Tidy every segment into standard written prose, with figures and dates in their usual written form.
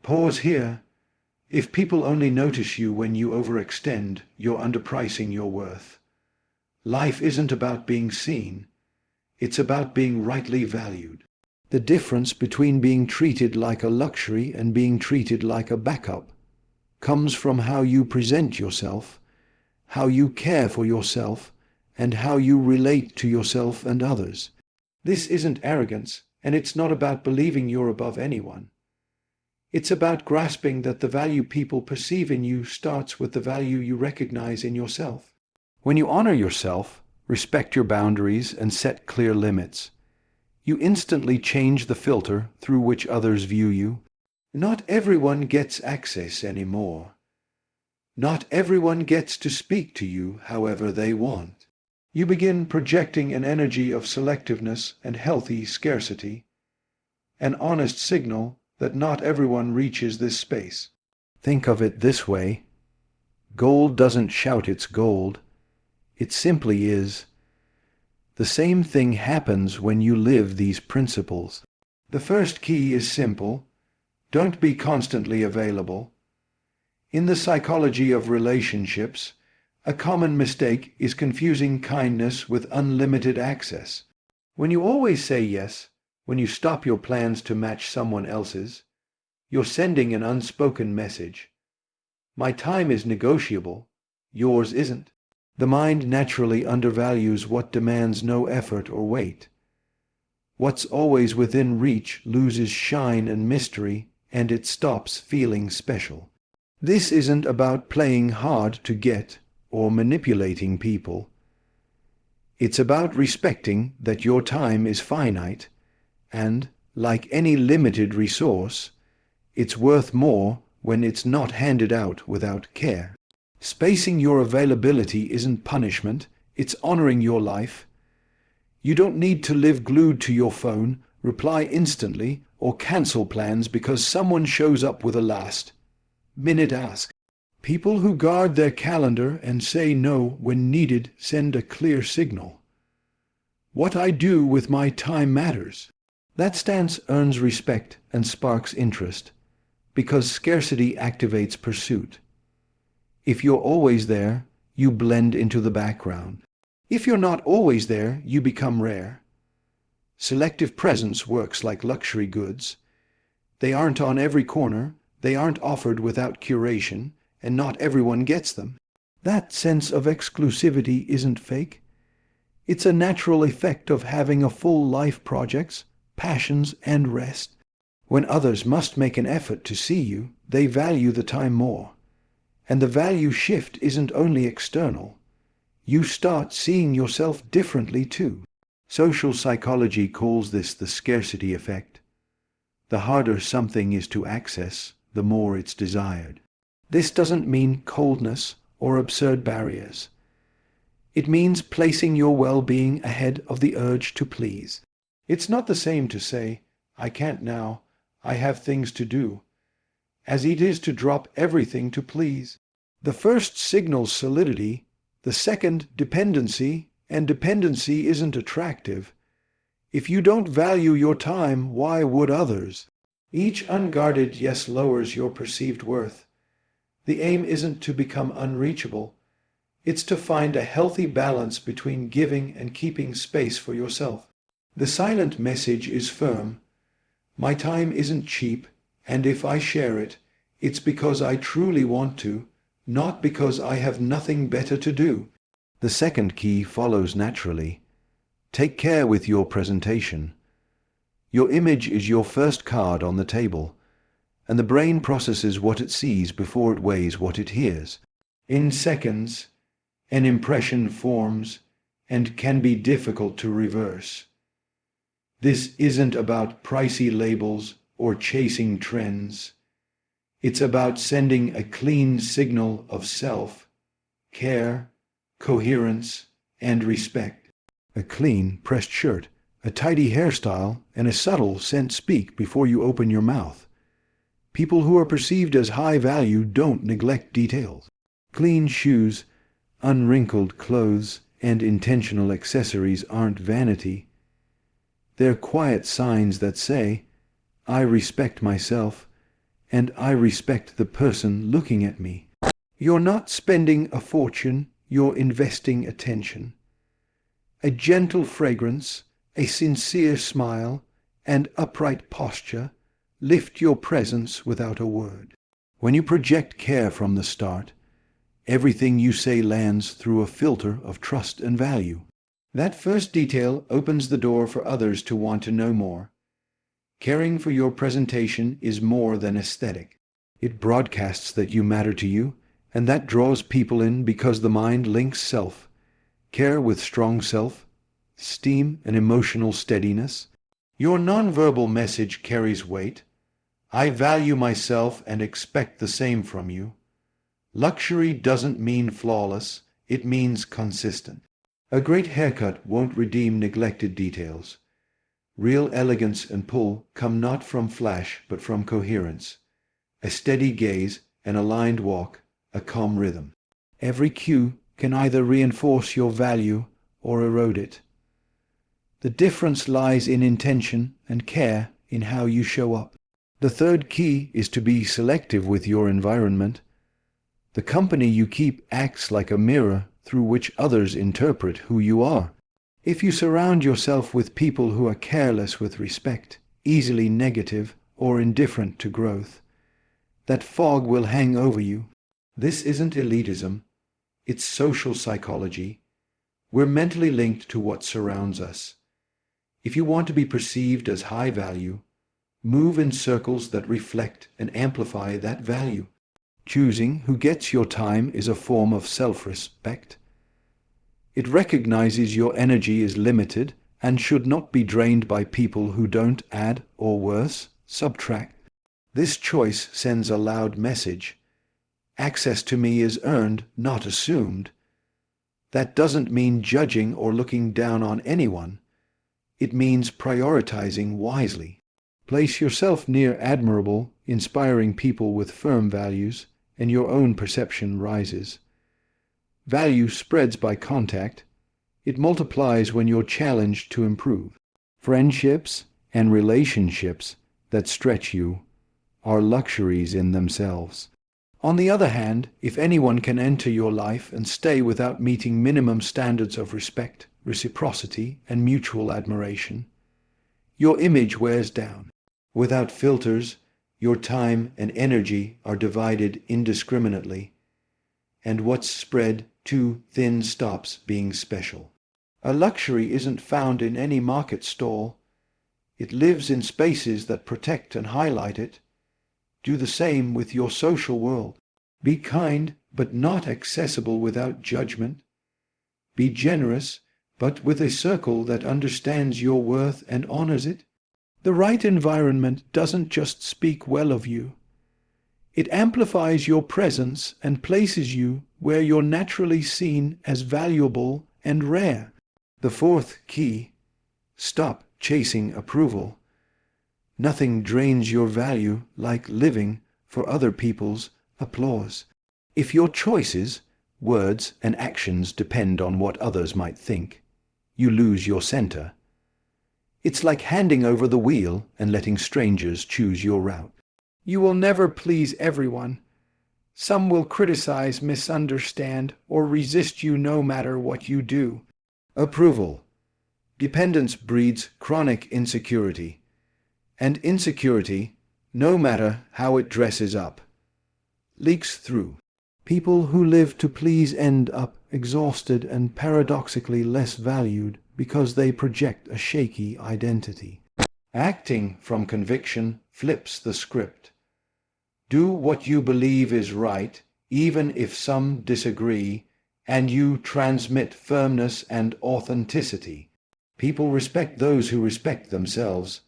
Pause here. If people only notice you when you overextend, you're underpricing your worth. Life isn't about being seen. It's about being rightly valued. The difference between being treated like a luxury and being treated like a backup comes from how you present yourself, how you care for yourself, and how you relate to yourself and others. This isn't arrogance, and it's not about believing you're above anyone. It's about grasping that the value people perceive in you starts with the value you recognize in yourself. When you honor yourself, respect your boundaries, and set clear limits, you instantly change the filter through which others view you. Not everyone gets access anymore. Not everyone gets to speak to you however they want. You begin projecting an energy of selectiveness and healthy scarcity, an honest signal that not everyone reaches this space. Think of it this way. Gold doesn't shout it's gold. It simply is. The same thing happens when you live these principles. The first key is simple. Don't be constantly available. In the psychology of relationships, a common mistake is confusing kindness with unlimited access. When you always say yes, when you stop your plans to match someone else's, you're sending an unspoken message. My time is negotiable, yours isn't. The mind naturally undervalues what demands no effort or weight. What's always within reach loses shine and mystery, and it stops feeling special. This isn't about playing hard to get or manipulating people. It's about respecting that your time is finite, and, like any limited resource, it's worth more when it's not handed out without care. Spacing your availability isn't punishment, it's honoring your life. You don't need to live glued to your phone, reply instantly, or cancel plans because someone shows up with a last-minute ask. People who guard their calendar and say no when needed send a clear signal. What I do with my time matters. That stance earns respect and sparks interest, because scarcity activates pursuit. If you're always there, you blend into the background. If you're not always there, you become rare. Selective presence works like luxury goods. They aren't on every corner, they aren't offered without curation, and not everyone gets them. That sense of exclusivity isn't fake. It's a natural effect of having a full life, projects, passions, and rest. When others must make an effort to see you, they value the time more. And the value shift isn't only external. You start seeing yourself differently too. Social psychology calls this the scarcity effect. The harder something is to access, the more it's desired. This doesn't mean coldness or absurd barriers. It means placing your well-being ahead of the urge to please. It's not the same to say, I can't now, I have things to do, as it is to drop everything to please. The first signals solidity, the second dependency, and dependency isn't attractive. If you don't value your time, why would others? Each unguarded yes lowers your perceived worth. The aim isn't to become unreachable. It's to find a healthy balance between giving and keeping space for yourself. The silent message is firm. My time isn't cheap, and if I share it, it's because I truly want to, not because I have nothing better to do. The second key follows naturally. Take care with your presentation. Your image is your first card on the table, and the brain processes what it sees before it weighs what it hears. In seconds, an impression forms and can be difficult to reverse. This isn't about pricey labels or chasing trends. It's about sending a clean signal of self, care, coherence, and respect. A clean, pressed shirt, a tidy hairstyle, and a subtle scent speak before you open your mouth. People who are perceived as high value don't neglect details. Clean shoes, unwrinkled clothes, and intentional accessories aren't vanity. They're quiet signs that say, I respect myself, and I respect the person looking at me. You're not spending a fortune, you're investing attention. A gentle fragrance, a sincere smile, and upright posture lift your presence without a word. When you project care from the start, everything you say lands through a filter of trust and value. That first detail opens the door for others to want to know more. Caring for your presentation is more than aesthetic. It broadcasts that you matter to you, and that draws people in because the mind links self-care with strong self-esteem and emotional steadiness. Your nonverbal message carries weight. I value myself and expect the same from you. Luxury doesn't mean flawless, it means consistent. A great haircut won't redeem neglected details. Real elegance and pull come not from flash but from coherence. A steady gaze, an aligned walk, a calm rhythm. Every cue can either reinforce your value or erode it. The difference lies in intention and care in how you show up. The third key is to be selective with your environment. The company you keep acts like a mirror through which others interpret who you are. If you surround yourself with people who are careless with respect, easily negative, or indifferent to growth, that fog will hang over you. This isn't elitism, it's social psychology. We're mentally linked to what surrounds us. If you want to be perceived as high value, move in circles that reflect and amplify that value. Choosing who gets your time is a form of self-respect. It recognizes your energy is limited and should not be drained by people who don't add or worse, subtract. This choice sends a loud message. Access to me is earned, not assumed. That doesn't mean judging or looking down on anyone. It means prioritizing wisely. Place yourself near admirable, inspiring people with firm values, and your own perception rises. Value spreads by contact. It multiplies when you're challenged to improve. Friendships and relationships that stretch you are luxuries in themselves. On the other hand, if anyone can enter your life and stay without meeting minimum standards of respect, reciprocity, and mutual admiration, your image wears down. Without filters, your time and energy are divided indiscriminately, and what's spread too thin stops being special. A luxury isn't found in any market stall. It lives in spaces that protect and highlight it. Do the same with your social world. Be kind, but not accessible without judgment. Be generous, but with a circle that understands your worth and honors it. The right environment doesn't just speak well of you. It amplifies your presence and places you where you're naturally seen as valuable and rare. The fourth key: stop chasing approval. Nothing drains your value like living for other people's applause. If your choices, words, and actions depend on what others might think, you lose your center. It's like handing over the wheel and letting strangers choose your route. You will never please everyone. Some will criticize, misunderstand, or resist you no matter what you do. Approval. Dependence breeds chronic insecurity. And insecurity, no matter how it dresses up, leaks through. People who live to please end up exhausted and paradoxically less valued because they project a shaky identity. Acting from conviction flips the script. Do what you believe is right, even if some disagree, and you transmit firmness and authenticity. People respect those who respect themselves.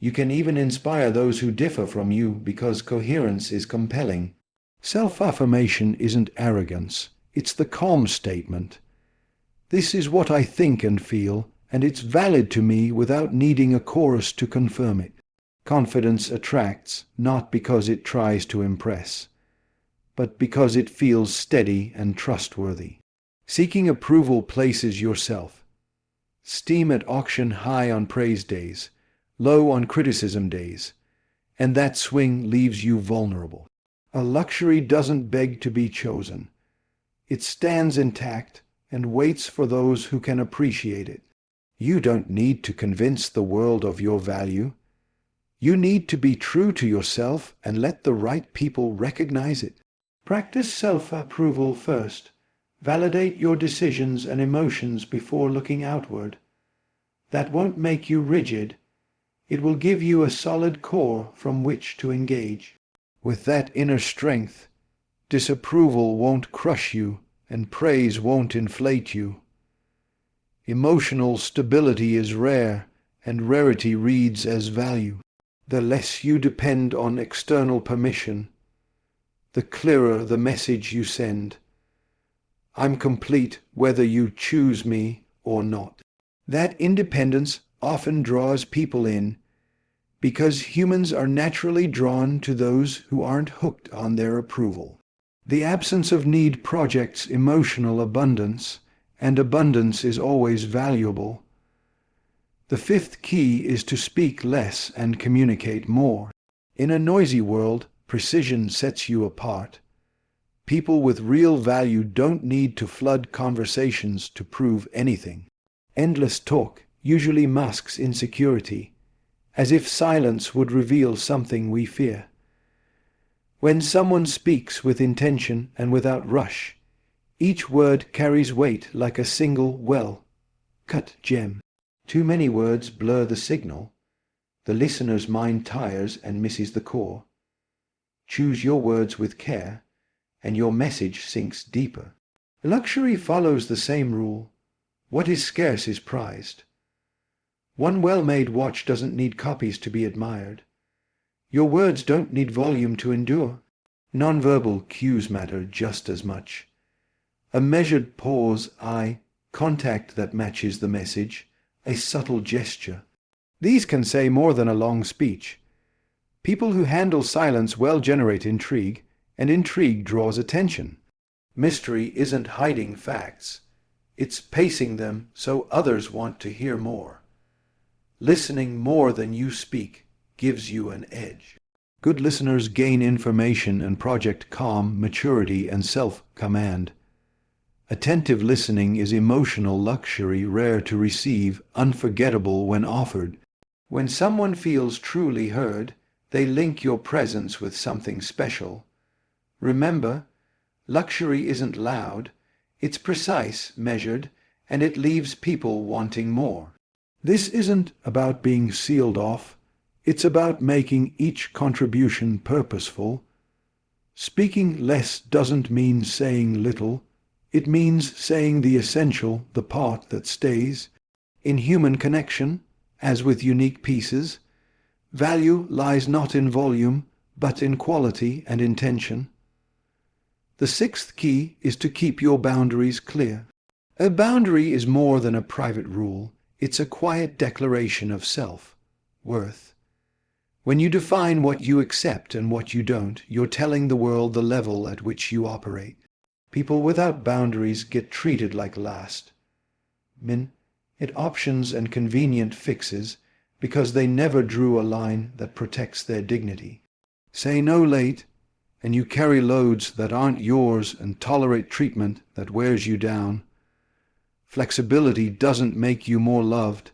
You can even inspire those who differ from you because coherence is compelling. Self-affirmation isn't arrogance, it's the calm statement. This is what I think and feel, and it's valid to me without needing a chorus to confirm it. Confidence attracts not because it tries to impress, but because it feels steady and trustworthy. Seeking approval places yourself. Esteem at auction high on praise days, low on criticism days, and that swing leaves you vulnerable. A luxury doesn't beg to be chosen. It stands intact and waits for those who can appreciate it. You don't need to convince the world of your value. You need to be true to yourself and let the right people recognize it. Practice self-approval first. Validate your decisions and emotions before looking outward. That won't make you rigid. It will give you a solid core from which to engage. With that inner strength, disapproval won't crush you and praise won't inflate you. Emotional stability is rare, and rarity reads as value. The less you depend on external permission, the clearer the message you send. I'm complete whether you choose me or not. That independence often draws people in, because humans are naturally drawn to those who aren't hooked on their approval. The absence of need projects emotional abundance, and abundance is always valuable. The fifth key is to speak less and communicate more. In a noisy world, precision sets you apart. People with real value don't need to flood conversations to prove anything. Endless talk usually masks insecurity, as if silence would reveal something we fear. When someone speaks with intention and without rush, each word carries weight like a single, well-cut gem. Too many words blur the signal. The listener's mind tires and misses the core. Choose your words with care, and your message sinks deeper. Luxury follows the same rule. What is scarce is prized. One well-made watch doesn't need copies to be admired. Your words don't need volume to endure. Nonverbal cues matter just as much. A measured pause, eye contact that matches the message, a subtle gesture. These can say more than a long speech. People who handle silence well generate intrigue, and intrigue draws attention. Mystery isn't hiding facts. It's pacing them so others want to hear more. Listening more than you speak gives you an edge. Good listeners gain information and project calm, maturity, and self-command. Attentive listening is emotional luxury rare to receive, unforgettable when offered. When someone feels truly heard, they link your presence with something special. Remember, luxury isn't loud, it's precise, measured, and it leaves people wanting more. This isn't about being sealed off, it's about making each contribution purposeful. Speaking less doesn't mean saying little, it means saying the essential, the part that stays. In human connection, as with unique pieces, value lies not in volume, but in quality and intention. The sixth key is to keep your boundaries clear. A boundary is more than a private rule. It's a quiet declaration of self-worth. When you define what you accept and what you don't, you're telling the world the level at which you operate. People without boundaries get treated like last minute options and convenient fixes because they never drew a line that protects their dignity. Say no late, and you carry loads that aren't yours and tolerate treatment that wears you down. Flexibility doesn't make you more loved.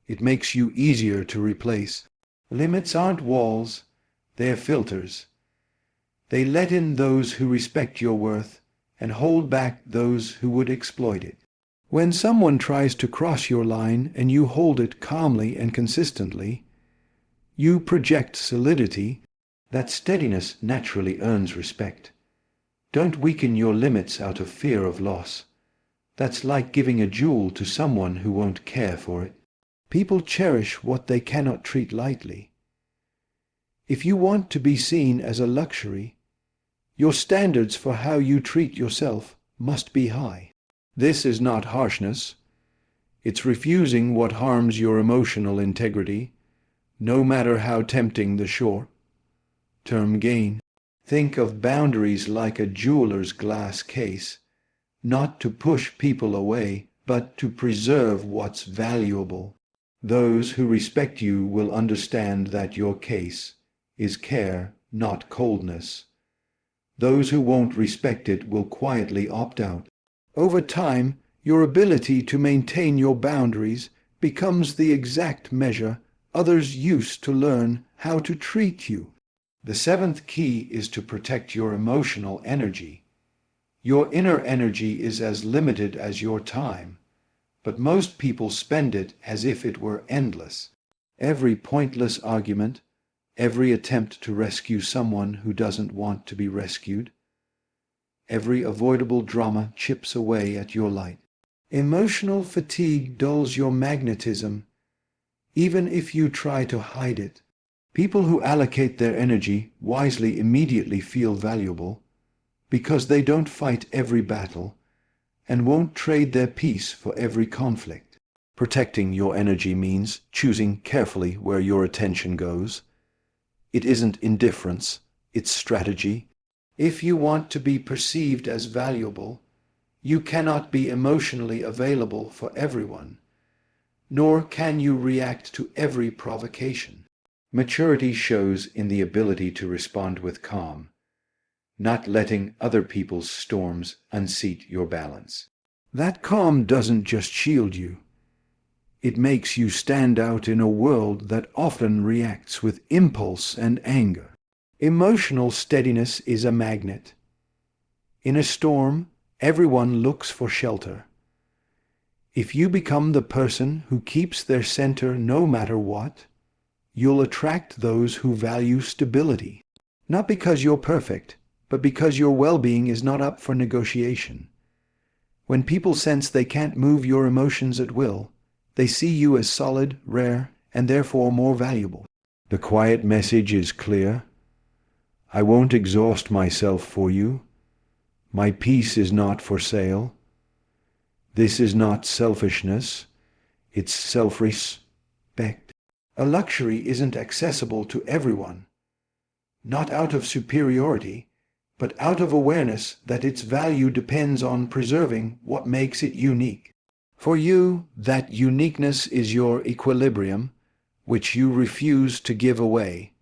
It makes you easier to replace. Limits aren't walls, they're filters. They let in those who respect your worth and hold back those who would exploit it. When someone tries to cross your line and you hold it calmly and consistently, you project solidity. That steadiness naturally earns respect. Don't weaken your limits out of fear of loss. That's like giving a jewel to someone who won't care for it. People cherish what they cannot treat lightly. If you want to be seen as a luxury, your standards for how you treat yourself must be high. This is not harshness. It's refusing what harms your emotional integrity, no matter how tempting the short-term gain. Think of boundaries like a jeweler's glass case, not to push people away, but to preserve what's valuable. Those who respect you will understand that your case is care, not coldness. Those who won't respect it will quietly opt out. Over time, your ability to maintain your boundaries becomes the exact measure others use to learn how to treat you. The seventh key is to protect your emotional energy. Your inner energy is as limited as your time, but most people spend it as if it were endless. Every pointless argument, every attempt to rescue someone who doesn't want to be rescued, every avoidable drama chips away at your light. Emotional fatigue dulls your magnetism, even if you try to hide it. People who allocate their energy wisely immediately feel valuable, because they don't fight every battle and won't trade their peace for every conflict. Protecting your energy means choosing carefully where your attention goes. It isn't indifference, it's strategy. If you want to be perceived as valuable, you cannot be emotionally available for everyone, nor can you react to every provocation. Maturity shows in the ability to respond with calm, not letting other people's storms unseat your balance. That calm doesn't just shield you. It makes you stand out in a world that often reacts with impulse and anger. Emotional steadiness is a magnet. In a storm, everyone looks for shelter. If you become the person who keeps their center no matter what, you'll attract those who value stability. Not because you're perfect, but because your well-being is not up for negotiation. When people sense they can't move your emotions at will, they see you as solid, rare, and therefore more valuable. The quiet message is clear. I won't exhaust myself for you. My peace is not for sale. This is not selfishness. It's self-respect. A luxury isn't accessible to everyone, not out of superiority, but out of awareness that its value depends on preserving what makes it unique. For you, that uniqueness is your equilibrium, which you refuse to give away.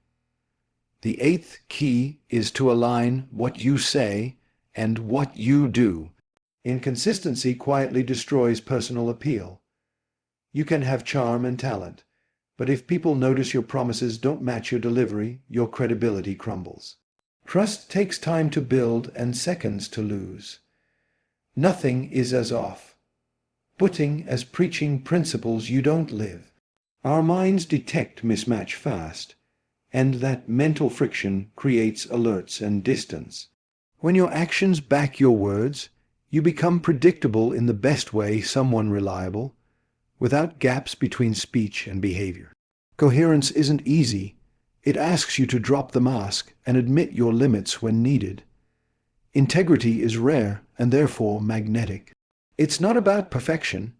The eighth key is to align what you say and what you do. Inconsistency quietly destroys personal appeal. You can have charm and talent, but if people notice your promises don't match your delivery, your credibility crumbles. Trust takes time to build and seconds to lose. Nothing is as off-putting as preaching principles you don't live. Our minds detect mismatch fast, and that mental friction creates alerts and distance. When your actions back your words, you become predictable in the best way, someone reliable, without gaps between speech and behavior. Coherence isn't easy. It asks you to drop the mask and admit your limits when needed. Integrity is rare and therefore magnetic. It's not about perfection.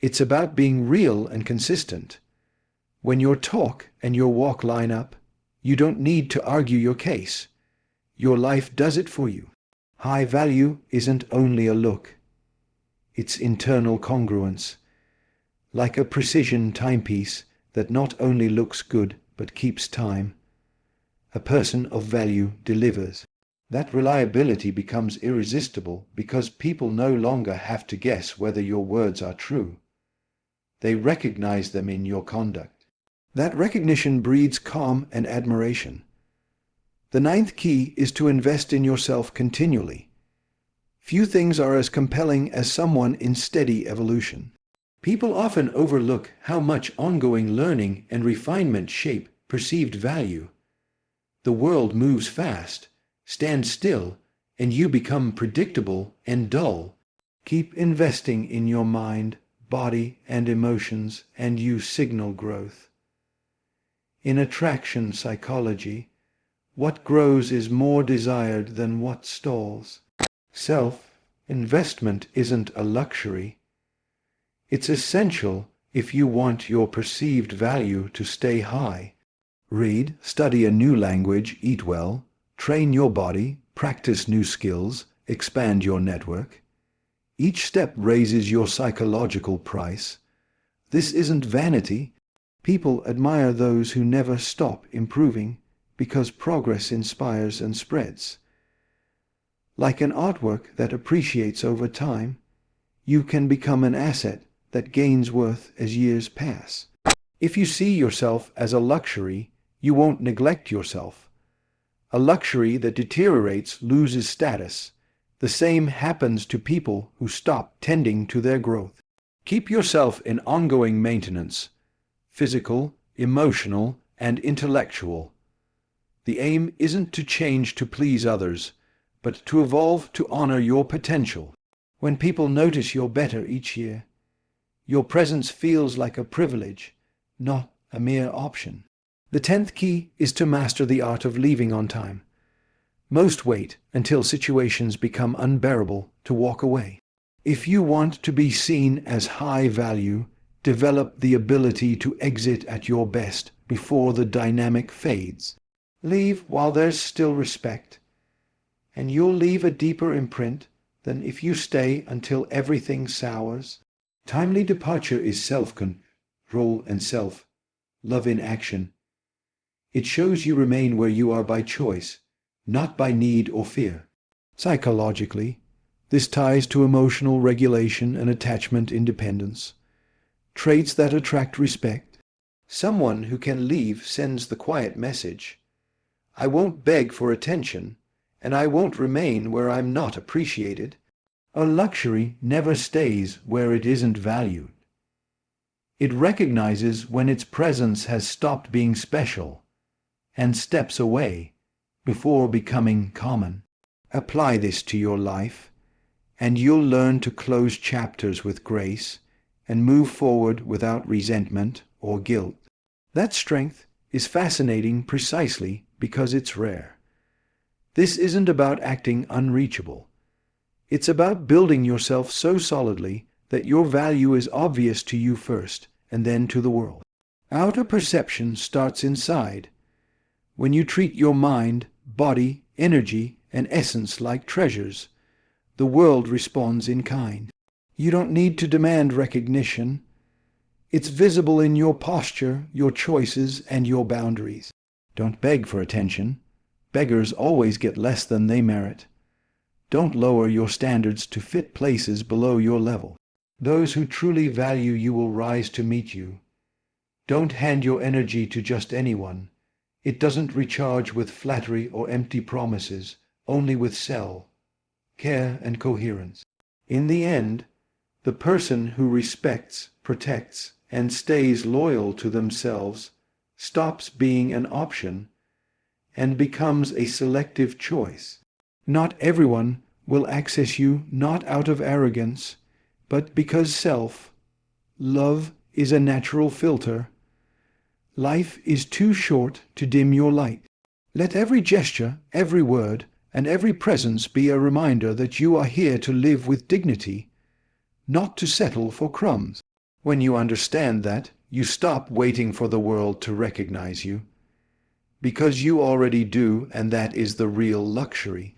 It's about being real and consistent. When your talk and your walk line up, you don't need to argue your case. Your life does it for you. High value isn't only a look. It's internal congruence, like a precision timepiece that not only looks good but keeps time. A person of value delivers. That reliability becomes irresistible because people no longer have to guess whether your words are true. They recognize them in your conduct. That recognition breeds calm and admiration. The ninth key is to invest in yourself continually. Few things are as compelling as someone in steady evolution. People often overlook how much ongoing learning and refinement shape perceived value. The world moves fast. Stand still, and you become predictable and dull. Keep investing in your mind, body, and emotions, and you signal growth. In attraction psychology, what grows is more desired than what stalls. Self-investment isn't a luxury. It's essential if you want your perceived value to stay high. Read, study a new language, eat well, train your body, practice new skills, expand your network. Each step raises your psychological price. This isn't vanity. People admire those who never stop improving because progress inspires and spreads. Like an artwork that appreciates over time, you can become an asset that gains worth as years pass. If you see yourself as a luxury, you won't neglect yourself. A luxury that deteriorates loses status. The same happens to people who stop tending to their growth. Keep yourself in ongoing maintenance, physical, emotional, and intellectual. The aim isn't to change to please others, but to evolve to honor your potential. When people notice you're better each year, your presence feels like a privilege, not a mere option. The 10th key is to master the art of leaving on time. Most wait until situations become unbearable to walk away. If you want to be seen as high value, develop the ability to exit at your best before the dynamic fades. Leave while there's still respect, and you'll leave a deeper imprint than if you stay until everything sours. Timely departure is self-control and self-love in action. It shows you remain where you are by choice, not by need or fear. Psychologically, this ties to emotional regulation and attachment independence, traits that attract respect. Someone who can leave sends the quiet message: I won't beg for attention, and I won't remain where I'm not appreciated. A luxury never stays where it isn't valued. It recognizes when its presence has stopped being special and steps away before becoming common. Apply this to your life, and you'll learn to close chapters with grace and move forward without resentment or guilt. That strength is fascinating precisely because it's rare. This isn't about acting unreachable. It's about building yourself so solidly that your value is obvious to you first and then to the world. Outer perception starts inside. When you treat your mind, body, energy, and essence like treasures, the world responds in kind. You don't need to demand recognition. It's visible in your posture, your choices, and your boundaries. Don't beg for attention. Beggars always get less than they merit. Don't lower your standards to fit places below your level. Those who truly value you will rise to meet you. Don't hand your energy to just anyone. It doesn't recharge with flattery or empty promises, only with care and coherence. In the end, the person who respects, protects, and stays loyal to themselves stops being an option and becomes a selective choice. Not everyone will access you, not out of arrogance, but because self-love is a natural filter. Life is too short to dim your light. Let every gesture, every word, and every presence be a reminder that you are here to live with dignity, not to settle for crumbs. When you understand that, you stop waiting for the world to recognize you, because you already do, and that is the real luxury.